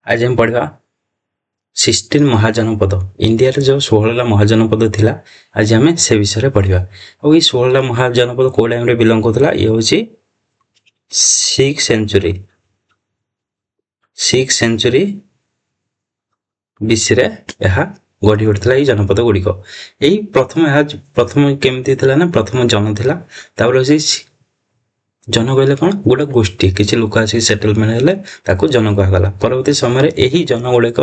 आज हम पढ़ा 16 महाजनपद इंडिया जो 16टा महाजनपद थिला आज आम से विषय पढ़ा और ये 16टा महाजनपद कौ टाइम बिलंग करता ये हूँ 6th सेंचुरी बीसी गढ़ी उठता ये जनपद गुड़िक यही प्रथम केमती ना प्रथम जन थिला जन कहले कौन गोटे गोष्ठी किसी लोक आसिक सेटलमेंट हेले ताको जन कहगला परवर्ती समय यही जन गुड़िक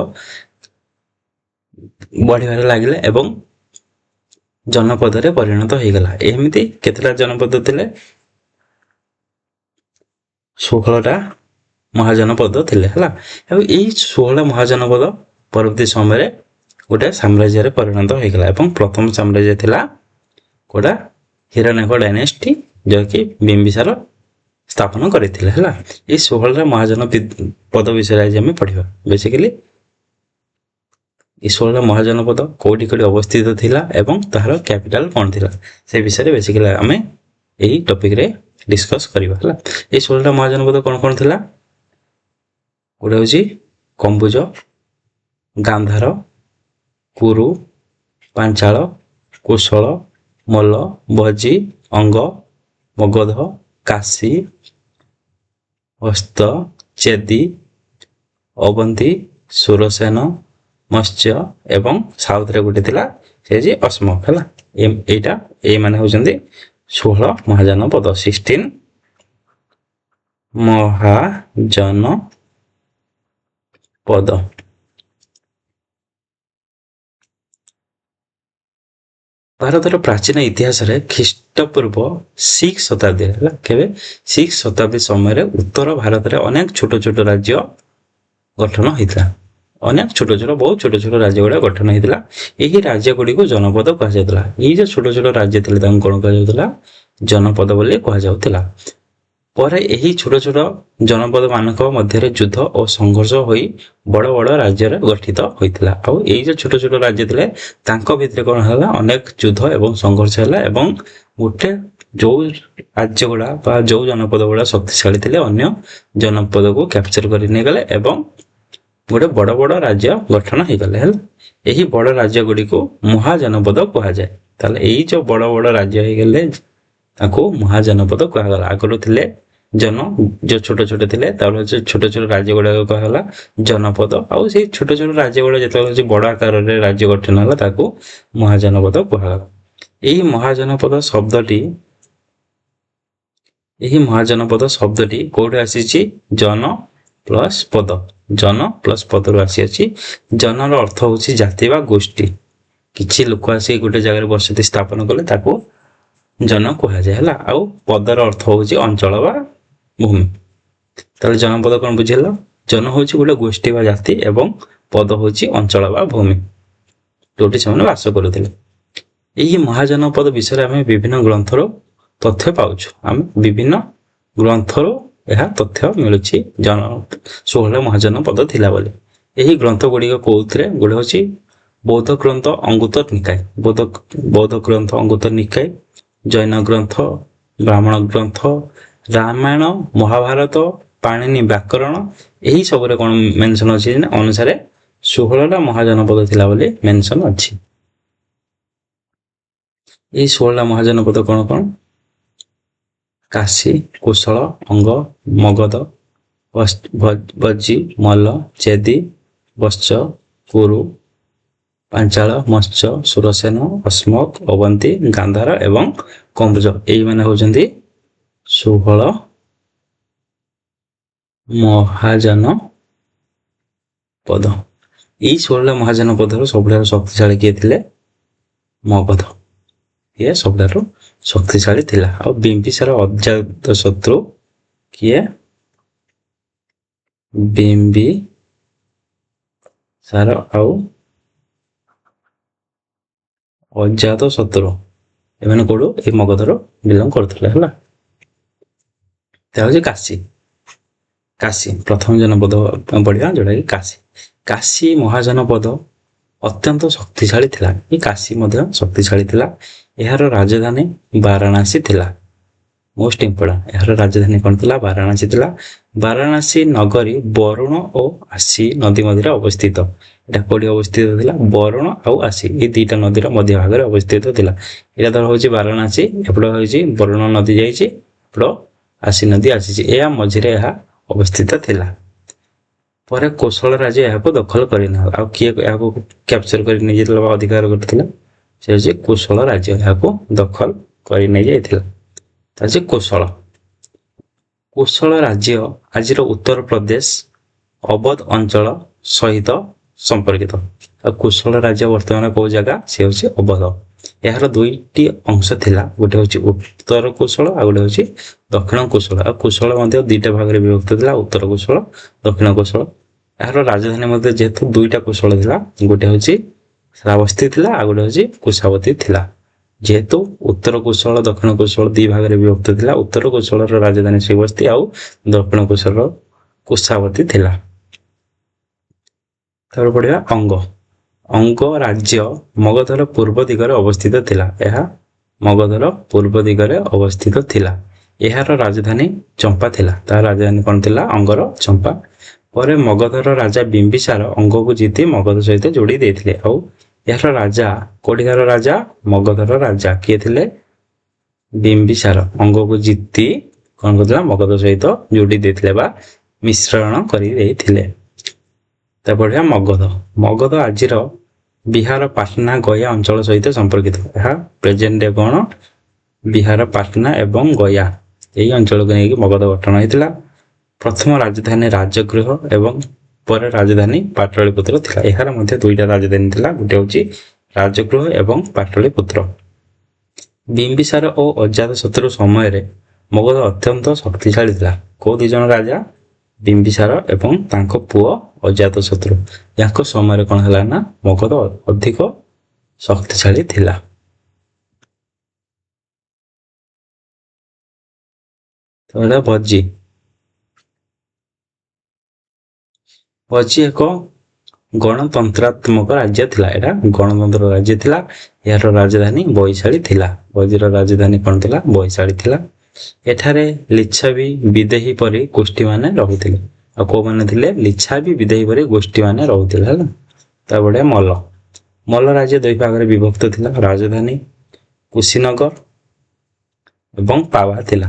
बढ़िबार लगिले एवं जनपद रे परिणत हो गला। एमती केतटा जनपद थिले 16टा महाजनपद थिले हला एवं एई 16 महाजनपद परवर्ती समय गोटे साम्राज्य रे परिणत हो गला एवं प्रथम साम्राज्य थिला कोडा हिरण्यक डायनेस्टी जो कि बिंबिसार स्थापन करथिले हला। ए 16टा महाजनपद विषय आज हम पढ़िबा। बेसिकली ये 16टा महाजनपद कोठी कोठी अवस्थित थिला एवं ताहार कैपिटल कोन थिला से विषय बेसिकली आमे एही टॉपिक रे डिस्कस करिबा हला। ए 16टा महाजनपद कोन थिला गोटे होची कंबुज, गांधार, कुरु, पांचाल, कुशल, मल्ल, भजी, अंग, मगध, काशी, हस्त, चेदी, अवंती, सुरसेन, मत्स्य एवं साउथ रे गोटे थिला से जे अस्मक हला। एटा ए माने होजंदी 16 महाजनपद 16 महाजनपद। भारतर प्राचीन इतिहास रे ख्रीष्टपूर्व 6 शताब्दी है केवे 6 शताब्दी समय उत्तर भारत रे अनेक छोट छोट राज्य गठन होता अनेक छोट छोट बहुत छोट छोट राज्य गुड़ा गठन होता यही राज्य गुड़ी को जनपद कहुला। ये जो छोट छोट राज्य थे कौन कहुला जनपद बोली कहुला। पर यही छोट छोट जनपद मानक मध्य युद्ध और संघर्ष होई बड़ बड़ राज्य गठित होता आउ यही जो छोट छोट राज्य थे भितर कौन है अनेक युद्ध एवं संघर्ष है एवं गोटे जो राज्य गुड़ा जो जनपद गुड़ा शक्तिशाली थे अन्य जनपद को कैप्चर कर गले एवं गोटे बड़ बड़ राज्य गठन हो गले है। यही बड़ राज्य गुड़ी को महाजनपद कह जाए ताले यही जो बड़ बड़ राज्य हो गले ताको महाजनपद कहगला। आगुरी थे जन जो छोट छोट थे छोट छोट राज्य गुड़ा कहला जनपद आउ से छोट छोट राज्य गुड़ा जो बड़ आकार राज्य गठन है ताको महाजनपद कहगला। यही महाजनपद शब्दटी कोठे आसी जन प्लस पद रु आसी जनर अर्थ हूँ जाति बा गोष्ठी किसी लोक आसिक गोटे जगह बसति स्थापन कले ताको जन कह जाए आउ पदर अर्थ हूँ अंचल बा भूमि। ताले जनपद कौन बुझेल जन हूँ गोटे गोष्ठी बा जाति एवं पद हूँ अंचल बा भूमि जोटी से बास करुले। यही महाजनपद विषय आम विभिन्न ग्रंथर तथ्य पाउछु आम विभिन्न ग्रंथर यह तथ्य मिलूँ जन 16 महाजनपद थिला बोली। यही ग्रंथ गुड़िक कौन गोटे हूँ बौद्ध ग्रंथ अंगुत्तर निकाय बौद्ध ग्रंथ अंगुत्तर निकाय जैन ग्रंथ ब्राह्मण ग्रंथ रामायण महाभारत पाणिनि व्याकरण यही सब कौन मेंशन अच्छी अनुसार 16टा महाजनपद थिला बोली मेंशन अच्छी। यही 16टा महाजनपद कौन कौन काशी, कुशल, अंग, मगध, भजी, मल्ल, चेदी, वत्स, कुरु, पांचाल, मत्स्य, सुरसेन, अस्मक, अवंती, गांधार एवं कंबुज यही माने होजंती 16 महाजनपद। यही 16 महाजनपद सबुठार शक्तिशाली किए थिले मगध ये सबुठार शक्तिशाली थिला। और बिंबिसार अजात शत्रु किए बिंबिसार आउ अजात शत्रु एमाने कोडो ए मगधर बिलंग करथिले हला। काशी काशी प्रथम जनपद पढ़िया जोटा कि काशी महाजनपद अत्यंत शक्तिशाली थिला। ये काशी मध्य शक्तिशाली थिला। यार राजधानी वाराणसी थिला। Most important. ଏହାର ରାଜଧାନୀ କ'ଣ ଥିଲା? ବାରାଣାସୀ ଥିଲା। ବାରାଣାସୀ ନଗରୀ ବରୁଣ ଓ ଆସି ନଦୀ ମଧ୍ୟରେ ଅବସ୍ଥିତ। ଏଇଟା କୋଉଠି ଅବସ୍ଥିତ ଥିଲା? ବରୁଣ ଆଉ ଆସି ଏଇ ଦିଟା ନଦୀର ମଧ୍ୟ ଭାଗରେ ଅବସ୍ଥିତ ଥିଲା। ଏଇଟା ଧର ହଉଛି ବାରାଣାସୀ, ଏପଟ ହଉଛି ବରୁଣ ନଦୀ ଯାଇଛି, ଏପଟ ଆସି ନଦୀ ଆସିଛି, ଏହା ମଝିରେ ଏହା ଅବସ୍ଥିତ ଥିଲା। ପରେ କୋଶଳ ରାଜ୍ୟ ଏହାକୁ ଦଖଲ କରିନେଲା। ଆଉ କିଏ ଏହାକୁ କ୍ୟାପଚର କରି ନେଇଯାଇଥିଲା ବା ଅଧିକାର କରିଥିଲା? ସେ ହଉଛି କୋଶଳ ରାଜ୍ୟ ଏହାକୁ ଦଖଲ କରି ନେଇଯାଇଥିଲା। ତା ହଉଛି କୋଶଳ। କୋଶଳ ରାଜ୍ୟ ଆଜିର ଉତ୍ତରପ୍ରଦେଶ ଅବଧ ଅଞ୍ଚଳ ସହିତ ସମ୍ପର୍କିତ। ଆଉ କୋଶଳ ରାଜ୍ୟ ବର୍ତ୍ତମାନ କୋଉ ଜାଗା? ସେ ହଉଛି ଅବଧ। ଏହାର ଦୁଇଟି ଅଂଶ ଥିଲା, ଗୋଟେ ହଉଛି ଉତ୍ତର କୋଶଳ ଆଉ ଗୋଟେ ହଉଛି ଦକ୍ଷିଣ କୋଶଳ। ଆଉ କୋଶଳ ମଧ୍ୟ ଦିଟା ଭାଗରେ ବିଭକ୍ତ ଥିଲା, ଉତ୍ତର କୋଶଳ, ଦକ୍ଷିଣ କୋଶଳ। ଏହାର ରାଜଧାନୀ ମଧ୍ୟ ଯେହେତୁ ଦୁଇଟା କୋଶଳ ଥିଲା, ଗୋଟେ ହଉଛି ଶ୍ରାବସ୍ତୀ ଥିଲା ଆଉ ଗୋଟେ ହଉଛି କୁଶାବତୀ ଥିଲା। ଯେହେତୁ ଉତ୍ତର କୋଶଳ ଦକ୍ଷିଣ କୋଶଳ ଦି ଭାଗରେ ବିଭକ୍ତ ଥିଲା, ଉତ୍ତର କୋଶଳର ରାଜଧାନୀ ଶ୍ରୀବସ୍ତୀ ଆଉ ଦକ୍ଷିଣ କୋଶଳର କୁଶାବତୀ ଥିଲା। ତାପରେ ପଢିବା ଅଙ୍ଗ। ଅଙ୍ଗ ରାଜ୍ୟ ମଗଧର ପୂର୍ବ ଦିଗରେ ଅବସ୍ଥିତ ଥିଲା। ଏହା ମଗଧର ପୂର୍ବ ଦିଗରେ ଅବସ୍ଥିତ ଥିଲା। ଏହାର ରାଜଧାନୀ ଚମ୍ପା ଥିଲା। ତାର ରାଜଧାନୀ କ'ଣ ଥିଲା? ଅଙ୍ଗର ଚମ୍ପା। ପରେ ମଗଧର ରାଜା ବିମ୍ବିସାର ଅଙ୍ଗକୁ ଜିତି ମଗଧ ସହିତ ଯୋଡ଼ି ଦେଇଥିଲେ। ଆଉ ଏହାର ରାଜା କୋଉଠିକାର ରାଜା? ମଗଧର ରାଜା କିଏ ଥିଲେ? ବିମ୍ବିସାର ଅଙ୍ଗକୁ ଜିତି କ'ଣ କରୁଥିଲା? ମଗଧ ସହିତ ଯୋଡ଼ି ଦେଇଥିଲେ ବା ମିଶ୍ରଣ କରି ଦେଇଥିଲେ। ତାପରେ ମଗଧ। ମଗଧ ଆଜିର ବିହାର ପାଟନା ଗୟା ଅଞ୍ଚଳ ସହିତ ସମ୍ପର୍କିତ। ଏହା ପ୍ରେଜେଣ୍ଟରେ କ'ଣ? ବିହାର ପାଟନା ଏବଂ ଗୟା ଏହି ଅଞ୍ଚଳକୁ ନେଇକି ମଗଧ ଗଠନ ହୋଇଥିଲା। ପ୍ରଥମ ରାଜଧାନୀ ରାଜଗୃହ ଏବଂ ପରେ ରାଜଧାନୀ ପାଟଳିପୁତ୍ର ଥିଲା। ଏହାର ମଧ୍ୟ ଦୁଇଟା ରାଜଧାନୀ ଥିଲା, ଗୋଟେ ହଉଛି ରାଜଗୃହ ଏବଂ ପାଟଳିପୁତ୍ର। ବିମ୍ବିସାର ଓ ଅଜାତଶତ୍ରୁ ସମୟରେ ମଗଧ ଅତ୍ୟନ୍ତ ଶକ୍ତିଶାଳୀ ଥିଲା। କୋଉ ଦି ଜଣ ରାଜା? ବିମ୍ବିସାର ଏବଂ ତାଙ୍କ ପୁଅ ଅଜାତଶତ୍ରୁ। ୟାଙ୍କ ସମୟରେ କ'ଣ ହେଲା ନା ମଗଧ ଅଧିକ ଶକ୍ତିଶାଳୀ ଥିଲା। ତ ଭଜି। ଭଜି ଏକ ଗଣତନ୍ତ୍ରାତ୍ମକ ରାଜ୍ୟ ଥିଲା। ଏଟା ଗଣତନ୍ତ୍ର ରାଜ୍ୟ ଥିଲା। ଏହାର ରାଜଧାନୀ ବୈଶାଳୀ ଥିଲା। ଭଜିର ରାଜଧାନୀ କ'ଣ ଥିଲା? ବୈଶାଳୀ ଥିଲା। ଏଠାରେ ଲିଚ୍ଛାବୀ ବିଦେହୀ ପରି ଗୋଷ୍ଠୀମାନେ ରହୁଥିଲେ। ଆଉ କୋଉମାନେ ଥିଲେ? ଲିଚ୍ଛାବୀ ବିଦେହୀ ପରି ଗୋଷ୍ଠୀମାନେ ରହୁଥିଲେ ହେଲା। ତାପରେ ମଲ୍ଲ। ମଲ୍ଲ ରାଜ୍ୟ ଦୁଇ ଭାଗରେ ବିଭକ୍ତ ଥିଲା। ରାଜଧାନୀ କୁଶୀନଗର ଏବଂ ପାୱା ଥିଲା।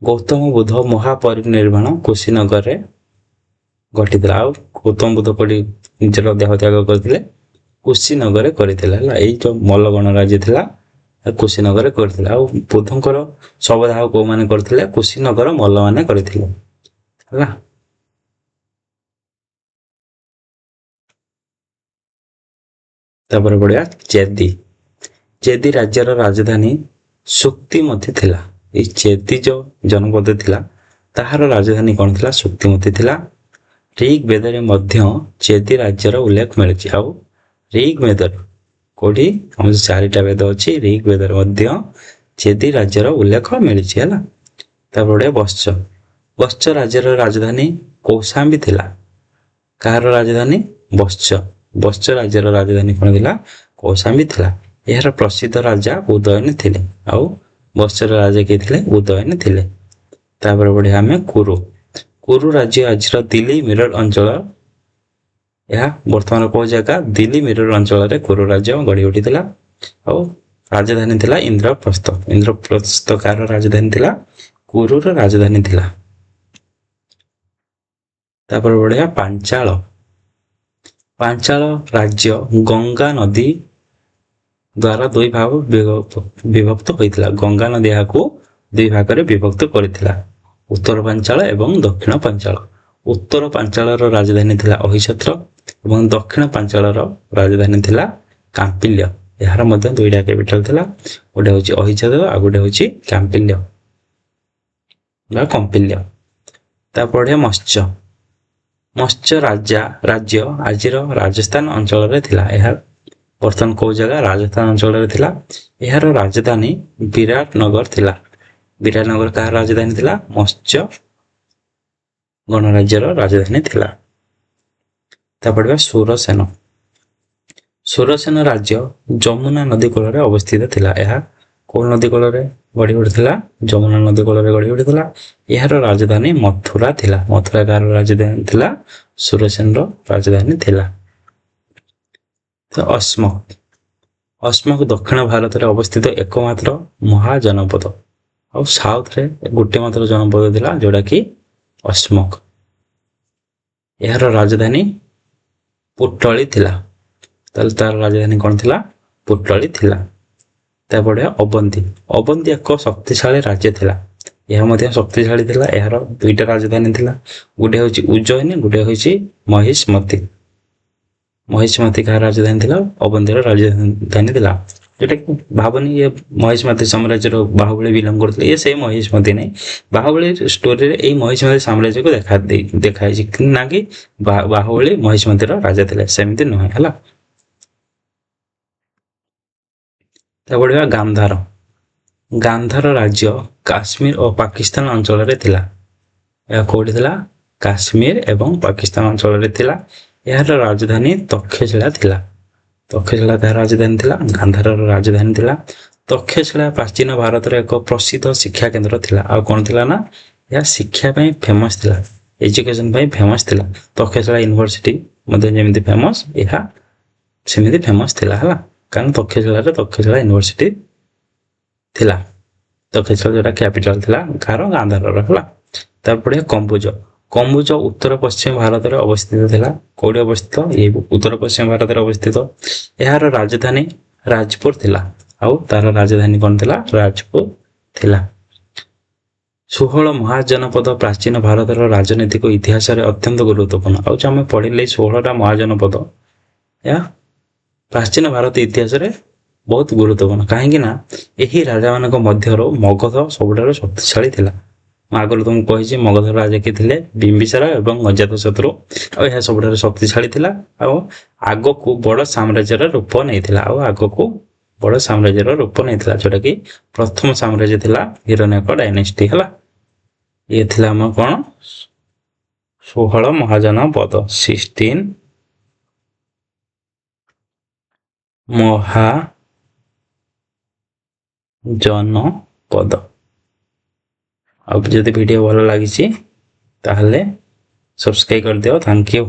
ଗୌତମ ବୁଦ୍ଧ ମହାପରିନିର୍ବାଣ କୁଶୀନଗରରେ ଘଟିଥିଲା। ଆଉ ଗୌତମ ବୁଦ୍ଧ କୋଉଠି ନିଜର ଦେହ ତ୍ୟାଗ କରିଥିଲେ? କୁଶୀନଗରରେ କରିଥିଲେ ହେଲା। ଏଇ ଯୋଉ ମଲ୍ଲ ଗଣରାଜ୍ୟ ଥିଲା କୁଶୀନଗରରେ କରିଥିଲେ। ଆଉ ବୁଦ୍ଧଙ୍କର ଶବଦାହ କୋଉମାନେ କରିଥିଲେ? କୁଶୀନଗର ମଲ୍ଲ ମାନେ କରିଥିଲେ ହେଲା। ତାପରେ ପଢିବା ଚେଦି। ଚେଦି ରାଜ୍ୟର ରାଜଧାନୀ ସୁକ୍ତିମତି ଥିଲା। ଏଇ ଚେଦି ଯୋଉ ଜନପଦ ଥିଲା ତାହାର ରାଜଧାନୀ କ'ଣ ଥିଲା? ସୁକ୍ତିମତି ଥିଲା। ଋଗ୍ ବେଦରେ ମଧ୍ୟ ଚେଦି ରାଜ୍ୟର ଉଲ୍ଲେଖ ମିଳିଛି। ଆଉ ଋଗ୍ ବେଦରେ କୋଉଠି? ଆମର ଚାରିଟା ବେଦ ଅଛି, ଋଗ୍ ବେଦରେ ମଧ୍ୟ ଚେଦି ରାଜ୍ୟର ଉଲ୍ଲେଖ ମିଳିଛି ହେଲା। ତାପରେ ବତ୍ସ। ବତ୍ସ ରାଜ୍ୟର ରାଜଧାନୀ କୌଶାମ୍ବୀ ଥିଲା। କାହାର ରାଜଧାନୀ? ବତ୍ସ। ବତ୍ସ ରାଜ୍ୟର ରାଜଧାନୀ କ'ଣ ଥିଲା? କୌଶାମ୍ବୀ ଥିଲା। ଏହାର ପ୍ରସିଦ୍ଧ ରାଜା ଉଦୟନ ଥିଲେ। ଆଉ ବତ୍ସର ରାଜା କିଏ ଥିଲେ? ଉଦୟନ ଥିଲେ। ତାପରେ ବଢିଆ ଆମେ କୁରୁ। କୁରୁ ରାଜ୍ୟ ଆଜିର ଦିଲ୍ଲୀ ମିରଟ ଅଞ୍ଚଳ। ଏହା ବର୍ତ୍ତମାନ କୋଉ ଜାଗା? ଦିଲ୍ଲୀ ମିରଟ ଅଞ୍ଚଳରେ କୁରୁ ରାଜ୍ୟ ଗଢି ଉଠିଥିଲା। ଆଉ ରାଜଧାନୀ ଥିଲା ଇନ୍ଦ୍ରପ୍ରସ୍ଥ। ଇନ୍ଦ୍ରପ୍ରସ୍ଥ କାହାର ରାଜଧାନୀ ଥିଲା? କୁରୁର ରାଜଧାନୀ ଥିଲା। ତାପରେ ବଢିଆ ପାଞ୍ଚାଳ। ପାଞ୍ଚାଳ ରାଜ୍ୟ ଗଙ୍ଗା ନଦୀ ଦ୍ୱାରା ଦୁଇ ଭାଗ ବିଭକ୍ତ ହୋଇଥିଲା। ଗଙ୍ଗା ନଦୀ ଏହାକୁ ଦୁଇ ଭାଗରେ ବିଭକ୍ତ କରିଥିଲା, ଉତ୍ତର ପାଞ୍ଚାଳ ଏବଂ ଦକ୍ଷିଣ ପାଞ୍ଚାଳ। ଉତ୍ତର ପାଞ୍ଚାଳର ରାଜଧାନୀ ଥିଲା ଅହିଛତ୍ର ଏବଂ ଦକ୍ଷିଣ ପାଞ୍ଚାଳର ରାଜଧାନୀ ଥିଲା କାମ୍ପିଲ୍ୟ। ଏହାର ମଧ୍ୟ ଦୁଇଟା କ୍ୟାପିଟାଲ ଥିଲା, ଗୋଟେ ହଉଛି ଅହିଛତ୍ର ଆଉ ଗୋଟେ ହଉଛି କାମ୍ପିଲ୍ୟ ବା କମ୍ପିଲ୍ୟ। ତାପରେ ମତ୍ସ୍ୟ। ମତ୍ସ୍ୟ ରାଜ୍ୟ ଆଜିର ରାଜସ୍ଥାନ ଅଞ୍ଚଳରେ ଥିଲା। ଏହା ବର୍ତ୍ତମାନ କୋଉ ଜାଗା? ରାଜସ୍ଥାନ ଅଞ୍ଚଳରେ ଥିଲା। ଏହାର ରାଜଧାନୀ ବିରାଟନଗର ଥିଲା। ବିରାଟନଗର କାହାର ରାଜଧାନୀ ଥିଲା? ମତ୍ସ୍ୟ ଗଣରାଜ୍ୟର ରାଜଧାନୀ ଥିଲା। ତାପରେ ସୁରସେନ। ସୁରସେନ ରାଜ୍ୟ ଯମୁନା ନଦୀ କୂଳରେ ଅବସ୍ଥିତ ଥିଲା। ଏହା କୋଉ ନଦୀ କୂଳରେ ଗଢ଼ି ଉଠିଥିଲା? ଯମୁନା ନଦୀ କୂଳରେ ଗଢ଼ି ଉଠିଥିଲା। ଏହାର ରାଜଧାନୀ ମଥୁରା ଥିଲା। ମଥୁରା କାହାର ରାଜଧାନୀ ଥିଲା? ସୁରସେନର ରାଜଧାନୀ ଥିଲା। ତ ଅସମକ ଦକ୍ଷିଣ ଭାରତରେ ଅବସ୍ଥିତ ଏକମାତ୍ର ମହାଜନପଦ। ଆଉ ସାଉଥରେ ଗୋଟେ ମାତ୍ର ଜନପଦ ଥିଲା ଯୋଉଟା କି ଅସମକ। ଏହାର ରାଜଧାନୀ ପୁଟଳି ଥିଲା। ତାହେଲେ ତାର ରାଜଧାନୀ କ'ଣ ଥିଲା? ପୁଟଳି ଥିଲା। ତାପରେ ଅବନ୍ତୀ ଏକ ଶକ୍ତିଶାଳୀ ରାଜ୍ୟ ଥିଲା। ଏହା ମଧ୍ୟ ଶକ୍ତିଶାଳୀ ଥିଲା। ଏହାର ଦୁଇଟା ରାଜଧାନୀ ଥିଲା। ଗୋଟେ ହେଉଛି ଉଜ୍ଜୟିନୀ, ଗୋଟେ ହେଉଛି ମହିଷ୍ମତି। ମହିଷ୍ମତି କାହାର ରାଜଧାନୀ ଥିଲା? ଅବନ୍ତୀର ରାଜଧାନୀ ଥିଲା। ଯୋଉଟା କି ଭାବନି ଇଏ ମହିଷ୍ମତି ସାମ୍ରାଜ୍ୟର ବାହୁବଳୀ ବିଲଙ୍ଗ କରୁଥିଲେ। ଇଏ ସେଇ ମହିଷ୍ମତି ନାହିଁ। ବାହୁବଳୀ ଷ୍ଟୋରିରେ ଏଇ ମହିଷ୍ମତି ସାମ୍ରାଜ୍ୟକୁ ଦେଖାଯାଇଛି ନା କି ବାହୁବଳୀ ମହିଷ୍ମତିର ରାଜା ଥିଲେ, ସେମିତି ନୁହେଁ ହେଲା। ତାପରେ ଗାନ୍ଧାର ରାଜ୍ୟ କାଶ୍ମୀର ଓ ପାକିସ୍ତାନ ଅଞ୍ଚଳରେ ଥିଲା। ଏହା କୋଉଠି ଥିଲା? କାଶ୍ମୀର ଏବଂ ପାକିସ୍ତାନ ଅଞ୍ଚଳରେ ଥିଲା। ଏହାର ରାଜଧାନୀ ତକ୍ଷଶିଳା ଥିଲା। ତକ୍ଷଶିଳା କାହାର ରାଜଧାନୀ ଥିଲା? ଗାନ୍ଧାରର ରାଜଧାନୀ ଥିଲା। ତକ୍ଷଶିଳା ପ୍ରାଚୀନ ଭାରତର ଏକ ପ୍ରସିଦ୍ଧ ଶିକ୍ଷା କେନ୍ଦ୍ର ଥିଲା। ଆଉ କ'ଣ ଥିଲା ନା? ଏହା ଶିକ୍ଷା ପାଇଁ ଫେମସ୍ ଥିଲା, ଏଜୁକେସନ ପାଇଁ ଫେମସ୍ ଥିଲା। ତକ୍ଷଶିଳା ୟୁନିଭର୍ସିଟି ମଧ୍ୟ ଯେମିତି ଫେମସ୍, ଏହା ସେମିତି ଫେମସ୍ ଥିଲା ହେଲା। କାରଣ ତକ୍ଷଶିଳାରେ ତକ୍ଷଶିଳା ୟୁନିଭର୍ସିଟି ଥିଲା। ତକ୍ଷଶିଳା ଯୋଉଟା କ୍ୟାପିଟାଲ ଥିଲା କାହାର? ଗାନ୍ଧାରର ହେଲା। ତାପରେ କମ୍ବୁଜ ଉତ୍ତର ପଶ୍ଚିମ ଭାରତରେ ଅବସ୍ଥିତ ଥିଲା। କୋଉଠି ଅବସ୍ଥିତ? ଏ ଉତ୍ତର ପଶ୍ଚିମ ଭାରତରେ ଅବସ୍ଥିତ। ଏହାର ରାଜଧାନୀ ରାଜପୁର ଥିଲା। ଆଉ ତାର ରାଜଧାନୀ କ'ଣ ଥିଲା? ରାଜପୁର ଥିଲା। 16 ମହାଜନପଦ ପ୍ରାଚୀନ ଭାରତର ରାଜନୈତିକ ଇତିହାସରେ ଅତ୍ୟନ୍ତ ଗୁରୁତ୍ୱପୂର୍ଣ୍ଣ। ଆଉ ଆମେ ପଢିଲେ 16ଟା ମହାଜନପଦ, ଏହା ପ୍ରାଚୀନ ଭାରତ ଇତିହାସରେ ବହୁତ ଗୁରୁତ୍ୱପୂର୍ଣ୍ଣ। କାହିଁକି ନା ଏହି ରାଜାମାନଙ୍କ ମଧ୍ୟରୁ ମଗଧ ସବୁଠାରୁ ଶକ୍ତିଶାଳୀ ଥିଲା। ମୁଁ ଆଗରୁ ତୁମକୁ କହିଛି ମଗଧର ରାଜା କିଏ ଥିଲେ? ବିମ୍ବିସାର ଏବଂ ଅଜାତଶତ୍ରୁ। ଆଉ ଏହା ସବୁଠାରୁ ଶକ୍ତିଶାଳୀ ଥିଲା। ଆଉ ଆଗକୁ ବଡ଼ ସାମ୍ରାଜ୍ୟର ରୂପ ନେଇଥିଲା। ଯୋଉଟା କି ପ୍ରଥମ ସାମ୍ରାଜ୍ୟ ଥିଲା ହିରଣ୍ୟକ ଡାଇନେଷ୍ଟି ହେଲା। ଇଏ ଥିଲା ଆମର କ'ଣ? 16 ମହାଜନପଦ, 16 ମହାଜନପଦ। ଆଉ ଯଦି ଭିଡ଼ିଓ ଭଲ ଲାଗିଛି ତାହେଲେ ସବସ୍କ୍ରାଇବ୍ କରିଦିଅ। Thank you.